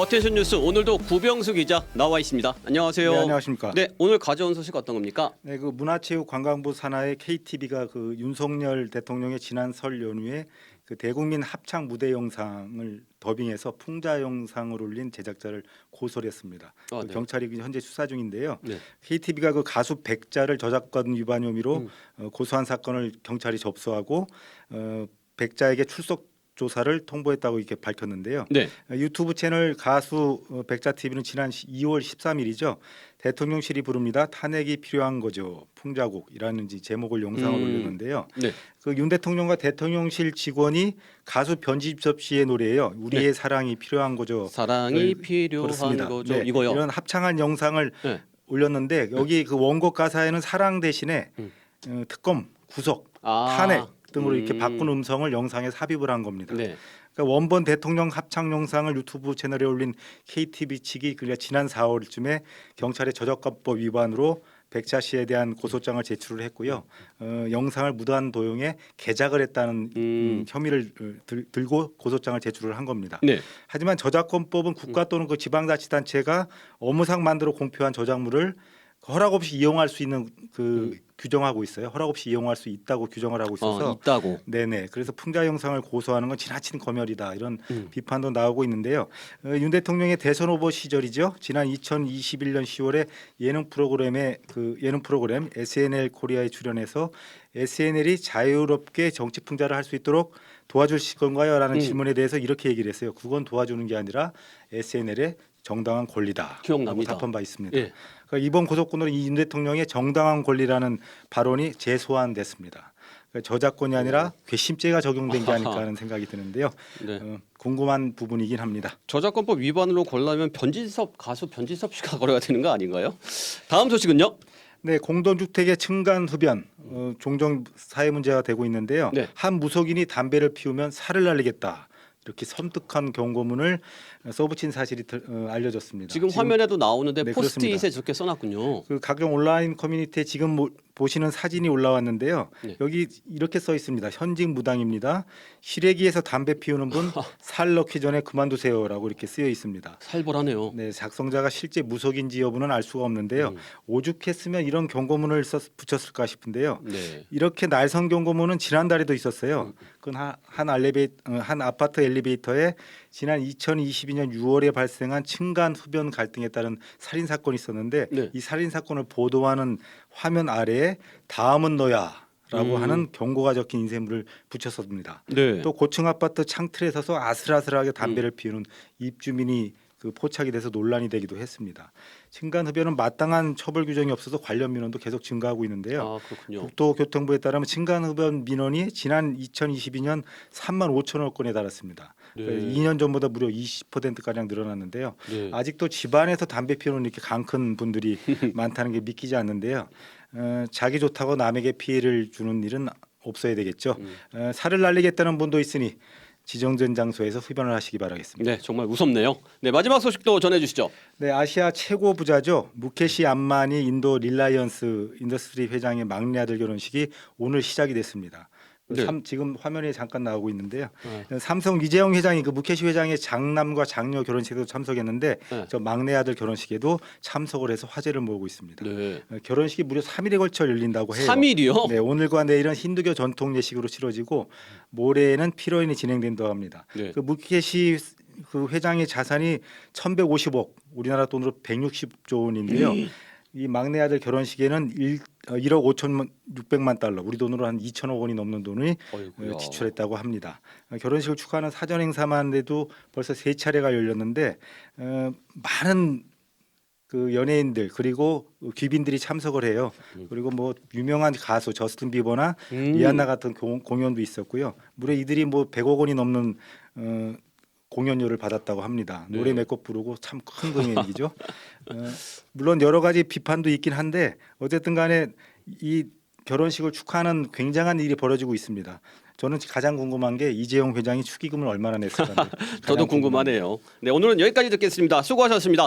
어텐션 뉴스 오늘도 구병수 기자 나와 있습니다. 안녕하세요. 네, 안녕하십니까. 네, 오늘 가져온 소식 어떤 겁니까? 네, 그 문화체육관광부 산하의 KTV가 그 윤석열 대통령의 지난 설 연휴에 그 대국민 합창 무대 영상을 더빙해서 풍자 영상을 올린 제작자를 고소를 했습니다. 아, 그 네. 경찰이 현재 수사 중인데요. 네. KTV가 그 가수 백자를 저작권 위반 혐의로 고소한 사건을 경찰이 접수하고 백자에게 출석 조사를 통보했다고 이렇게 밝혔는데요. 네. 유튜브 채널 가수 백자 TV는 지난 2월 13일이죠. 대통령실이 부릅니다. 탄핵이 필요한 거죠. 풍자곡이라는 제목을 영상을 올렸는데요. 네. 그 윤 대통령과 대통령실 직원이 가수 변진섭 씨의 노래예요. 우리의 네. 사랑이 필요한 거죠. 사랑이 필요한 그렇습니다. 거죠. 네, 이거요. 이런 합창한 영상을 네. 올렸는데 여기 그 원곡 가사에는 사랑 대신에 특검, 구속, 아. 탄핵 등으로 이렇게 바꾼 음성을 영상에 삽입을 한 겁니다. 네. 그러니까 원본 대통령 합창 영상을 유튜브 채널에 올린 KTV 측이 그러니까 지난 4월쯤에 경찰의 저작권법 위반으로 백자 씨에 대한 고소장을 제출을 했고요. 영상을 무단 도용해 개작을 했다는 혐의를 들고 고소장을 제출을 한 겁니다. 네. 하지만 저작권법은 국가 또는 그 지방자치단체가 업무상 만들어 공표한 저작물을 허락 없이 이용할 수 있는 그 규정하고 있어요. 허락 없이 이용할 수 있다고 규정을 하고 있어서 있다고. 네네. 그래서 풍자 영상을 고소하는 건 지나친 검열이다 이런 비판도 나오고 있는데요. 윤 대통령의 대선 후보 시절이죠. 지난 2021년 10월에 예능 프로그램 SNL 코리아에 출연해서 SNL이 자유롭게 정치 풍자를 할 수 있도록 도와주실 건가요?라는 질문에 대해서 이렇게 얘기를 했어요. 그건 도와주는 게 아니라 SNL의 정당한 권리다. 기억납니다. 답한 바 있습니다. 예. 그러니까 이번 고소권으로 이 윤 대통령의 정당한 권리라는 발언이 재소환됐습니다. 그러니까 저작권이 아니라 괘씸죄가 적용된 게 아닐까 하는 생각이 드는데요. 네. 궁금한 부분이긴 합니다. 저작권법 위반으로 걸려면 가수 변진섭 씨가 걸어야 되는 거 아닌가요? 다음 소식은요? 네, 공동주택의 층간 흡연 종종 사회 문제가 되고 있는데요. 네. 한 무속인이 담배를 피우면 살을 날리겠다. 이렇게 섬뜩한 경고문을 써붙인 사실이 알려졌습니다. 지금 화면에도 나오는데 네, 포스트잇에 그렇습니다. 저렇게 써놨군요. 그 각종 온라인 커뮤니티에 지금 보시는 사진이 올라왔는데요. 네. 여기 이렇게 써 있습니다. 현직 무당입니다. 시래기에서 담배 피우는 분 살 넣기 전에 그만두세요라고 이렇게 쓰여 있습니다. 살벌하네요. 네, 작성자가 실제 무속인지 여부는 알 수가 없는데요. 오죽했으면 이런 경고문을 붙였을까 싶은데요. 네. 이렇게 날선 경고문은 지난달에도 있었어요. 그건 한 아파트 엘리베이터에 지난 2022년 6월에 발생한 층간 흡연 갈등에 따른 살인 사건이 있었는데 네. 이 살인 사건을 보도하는 화면 아래에 다음은 너야라고 하는 경고가 적힌 인쇄물을 붙였습니다. 네. 또 고층 아파트 창틀에 서서 아슬아슬하게 담배를 피우는 입주민이 그 포착이 돼서 논란이 되기도 했습니다. 층간 흡연은 마땅한 처벌 규정이 없어서 관련 민원도 계속 증가하고 있는데요. 아, 그렇군요. 국토교통부에 따르면 층간 흡연 민원이 지난 2022년 3만 5천여 건에 달했습니다. 네. 2년 전보다 무려 20% 가량 늘어났는데요. 네. 아직도 집안에서 담배 피우는 이렇게 강큰 분들이 많다는 게 믿기지 않는데요. 자기 좋다고 남에게 피해를 주는 일은 없어야 되겠죠. 살을 날리겠다는 분도 있으니 지정된 장소에서 흡연을 하시기 바라겠습니다. 네, 정말 무섭네요. 네, 마지막 소식도 전해주시죠. 네, 아시아 최고 부자죠. 무케시 암마니 인도 릴라이언스 인더스트리 회장의 막내 아들 결혼식이 오늘 시작이 됐습니다. 네. 지금 화면에 잠깐 나오고 있는데요. 네. 삼성 이재용 회장이 그 무케시 회장의 장남과 장녀 결혼식에도 참석했는데 네. 저 막내 아들 결혼식에도 참석을 해서 화제를 모으고 있습니다. 네. 결혼식이 무려 3일에 걸쳐 열린다고 해요. 3일이요? 네, 오늘과 내일은 힌두교 전통 예식으로 치러지고 모레에는 피로인이 진행된다고 합니다. 네. 그 무케시 그 회장의 자산이 1,150억, 우리나라 돈으로 160조 원인데요. 이 막내 아들 결혼식에는 1억 5,600만 달러, 우리 돈으로 한 2천억 원이 넘는 돈을 어이구야. 지출했다고 합니다. 결혼식을 축하하는 사전 행사만 해도 벌써 3차례가 열렸는데 많은 그 연예인들 그리고 귀빈들이 참석을 해요. 그리고 뭐 유명한 가수 저스틴 비버나 리안나 같은 공연도 있었고요. 무려 이들이 뭐 100억 원이 넘는 공연료를 받았다고 합니다. 네. 노래 몇 곡 부르고 참 큰 금액이죠. 물론 여러 가지 비판도 있긴 한데 어쨌든 간에 이 결혼식을 축하하는 굉장한 일이 벌어지고 있습니다. 저는 가장 궁금한 게 이재용 회장이 축의금을 얼마나 냈을까. 저도 궁금하네요. 네, 오늘은 여기까지 듣겠습니다. 수고하셨습니다.